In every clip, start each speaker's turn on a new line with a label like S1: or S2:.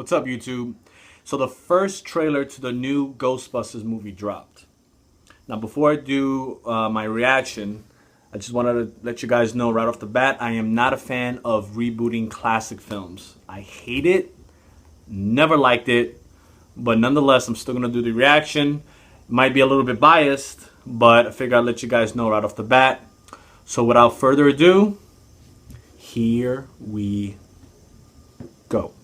S1: What's up, YouTube? So the first trailer to the new Ghostbusters movie dropped. Now, before I do my reaction, I just wanted to let you guys know right off the bat, I am not a fan of rebooting classic films. I hate it, never liked it, but nonetheless, I'm still going to do the reaction. Might be a little bit biased, but I figure I'll let you guys know right off the bat. So without further ado, here we go.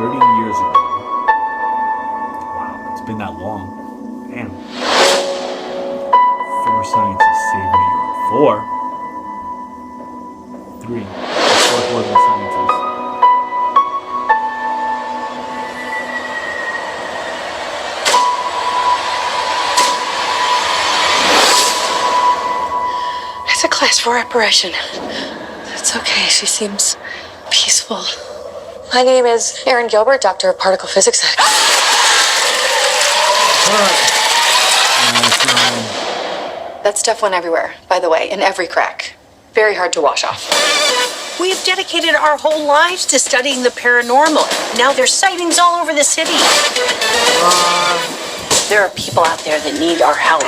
S1: Years ago. Wow, it's been that long. Damn. 4 scientists saved New York. 4? 3. The fourth wasn't a scientist.
S2: It's a class 4 apparition. It's okay. She seems peaceful. My name is Erin Gilbert, Doctor of Particle Physics. That stuff went everywhere, by the way, in every crack. Very hard to wash off.
S3: We have dedicated our whole lives to studying the paranormal. Now there's sightings all over the city. There are people out there that need our help.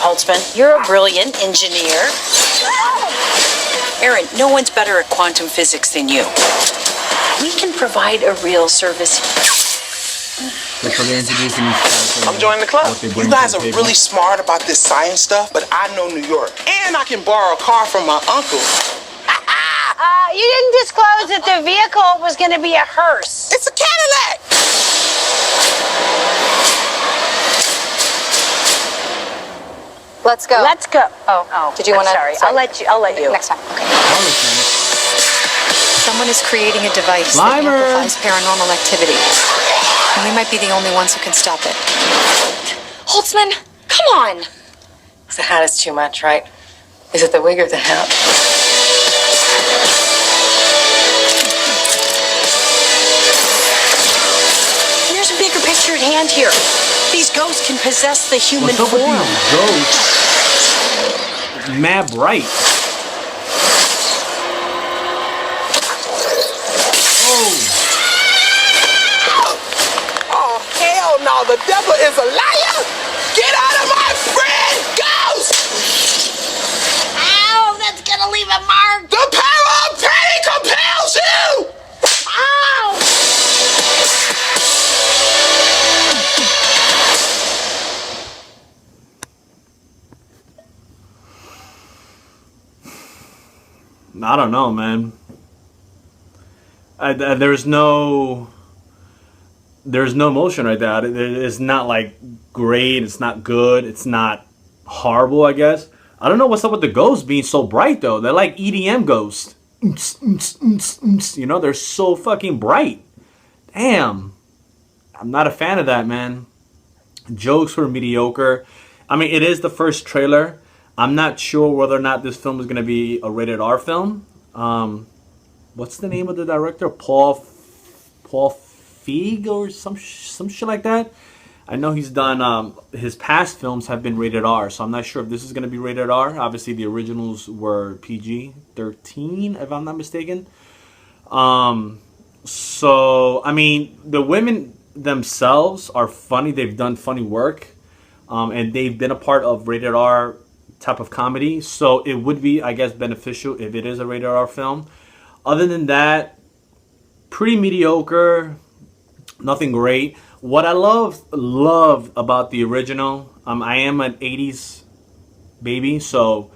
S3: Holtzman, you're a brilliant engineer. Erin, no one's better at quantum physics than you. We can provide a real service.
S4: I'm joining the club. You guys are really smart about this science stuff, but I know New York. And I can borrow a car from my uncle.
S3: You didn't disclose that the vehicle was going to be a hearse.
S4: It's a Cadillac!
S2: Let's go.
S3: Let's go.
S2: Oh. Did you want to?
S3: Sorry, I'll let you.
S2: Next time. Okay. Someone is creating a device that amplifies paranormal activity. And we might be the only ones who can stop it. Holtzman, come on!
S5: The hat is too much, right? Is it the wig or the hat?
S3: There's a bigger picture at hand here. These ghosts can possess the human
S1: form. Ghosts? Mad bright.
S4: Oh, hell no, the devil is a liar! Get out of my friend, ghost!
S3: Ow, that's gonna leave a mark.
S4: The power of pain compels you!
S3: Ow!
S1: I don't know, man. There's no emotion right there. It's not like great. It's not good. It's not horrible, I guess. I don't know what's up with the ghosts being so bright, though. They're like EDM ghosts. You know, they're so fucking bright. Damn. I'm not a fan of that, man. Jokes were mediocre. I mean, it is the first trailer. I'm not sure whether or not this film is going to be a rated R film. What's the name of the director? Paul Feig or some shit like that. I know he's done, his past films have been rated R, so I'm not sure if this is going to be rated R. Obviously, the originals were PG-13, if I'm not mistaken. So, I mean, the women themselves are funny. They've done funny work, and they've been a part of rated R type of comedy, so it would be, I guess, beneficial if it is a rated R film. Other than that, pretty mediocre, nothing great. What I love about the original, I am an 80s baby, so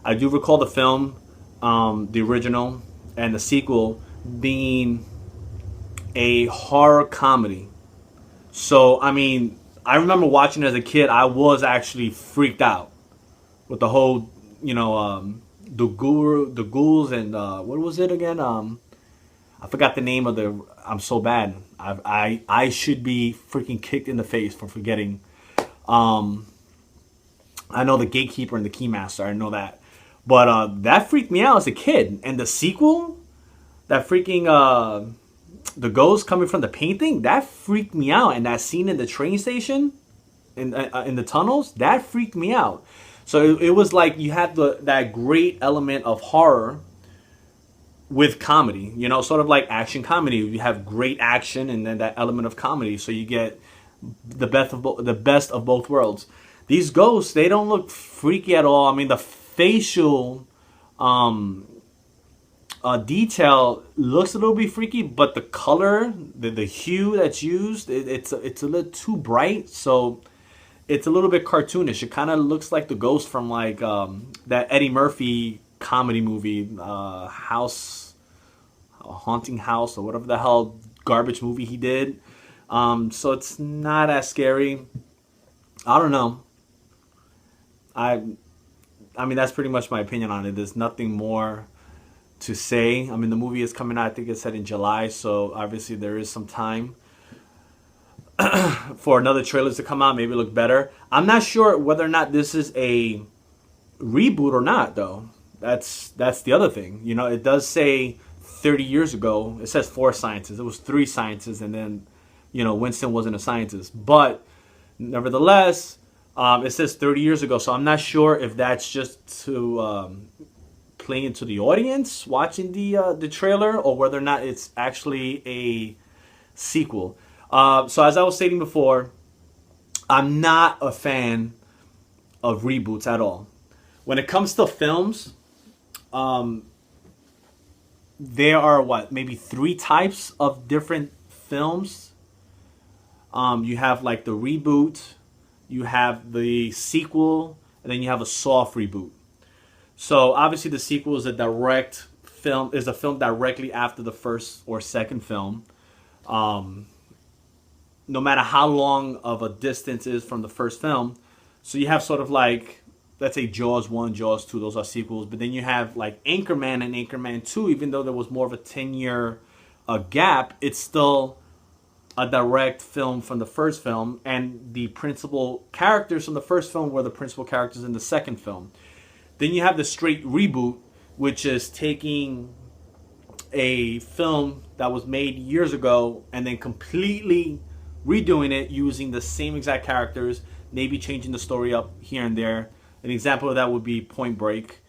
S1: I do recall the film, the original, and the sequel being a horror comedy. So, I mean, I remember watching it as a kid. I was actually freaked out with the whole, you know, the ghouls and what was it again? I forgot the name of the. I'm so bad. I should be freaking kicked in the face for forgetting. I know the gatekeeper and the keymaster. I know that, but that freaked me out as a kid. And the sequel, that freaking the ghost coming from the painting, that freaked me out. And that scene in the train station, in the tunnels, that freaked me out. So it was like you had that great element of horror with comedy, you know, sort of like action comedy. You have great action and then that element of comedy, so you get the best of both worlds. These ghosts, they don't look freaky at all. I mean, the facial detail looks a little bit freaky, but the color, the hue that's used, it's a little too bright, so it's a little bit cartoonish. It kind of looks like the ghost from like that Eddie Murphy comedy movie, House, Haunting House, or whatever the hell garbage movie he did. So it's not as scary. I don't know. I mean, that's pretty much my opinion on it. There's nothing more to say. I mean, the movie is coming out, I think it's set in July, so obviously there is some time for another trailers to come out, maybe look better. I'm not sure whether or not this is a reboot or not, though. That's the other thing. You know, it does say 30 years ago. It says 4 scientists. It was 3 scientists, and then, you know, Winston wasn't a scientist. But nevertheless, it says 30 years ago, so I'm not sure if that's just to play into the audience watching the trailer, or whether or not it's actually a sequel. So as I was stating before, I'm not a fan of reboots at all. When it comes to films, there are maybe 3 types of different films. You have like the reboot, you have the sequel, and then you have a soft reboot. So obviously the sequel is a film directly after the first or second film. No matter how long of a distance is from the first film. So you have sort of like, let's say Jaws 1, Jaws 2, those are sequels. But then you have like Anchorman and Anchorman 2, even though there was more of a 10-year gap, it's still a direct film from the first film. And the principal characters from the first film were the principal characters in the second film. Then you have the straight reboot, which is taking a film that was made years ago and then completely redoing it using the same exact characters, maybe changing the story up here and there. An example of that would be Point Break.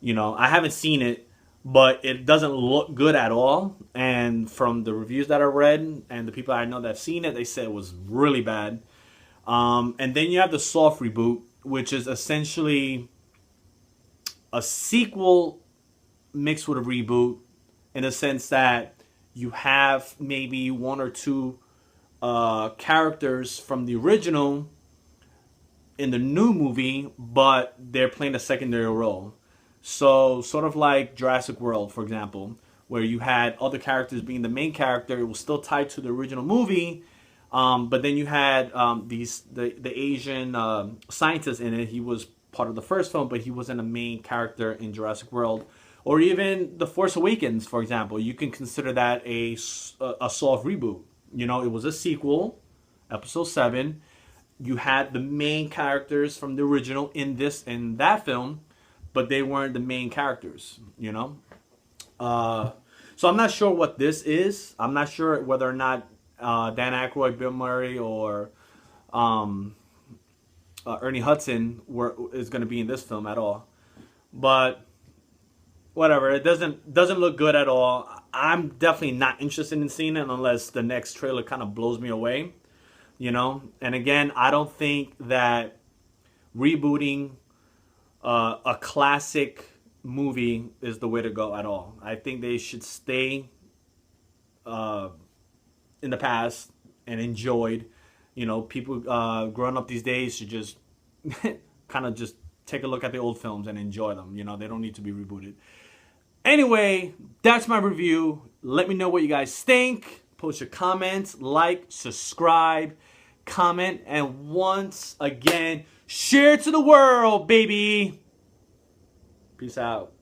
S1: You know, I haven't seen it, but it doesn't look good at all. And from the reviews that I read and the people I know that have seen it, they said it was really bad. And then you have the soft reboot, which is essentially a sequel mixed with a reboot, in a sense that you have maybe 1 or 2 characters from the original in the new movie, but they're playing a secondary role. So sort of like Jurassic World, for example, where you had other characters being the main character. It was still tied to the original movie, but then you had the Asian scientist in it. He was part of the first film, but he wasn't a main character in Jurassic World. Or even The Force Awakens, for example. You can consider that a soft reboot. You know, it was a sequel, Episode 7. You had the main characters from the original in that film, but they weren't the main characters, you know? So I'm not sure what this is. I'm not sure whether or not Dan Aykroyd, Bill Murray, or Ernie Hudson is going to be in this film at all. But whatever, it doesn't look good at all. I'm definitely not interested in seeing it unless the next trailer kind of blows me away, you know. And again, I don't think that rebooting a classic movie is the way to go at all. I think they should stay in the past and enjoyed. You know, people growing up these days should just kind of just take a look at the old films and enjoy them. You know, they don't need to be rebooted. Anyway, that's my review. Let me know what you guys think. Post your comments, like, subscribe, comment, and once again, share to the world, baby. Peace out.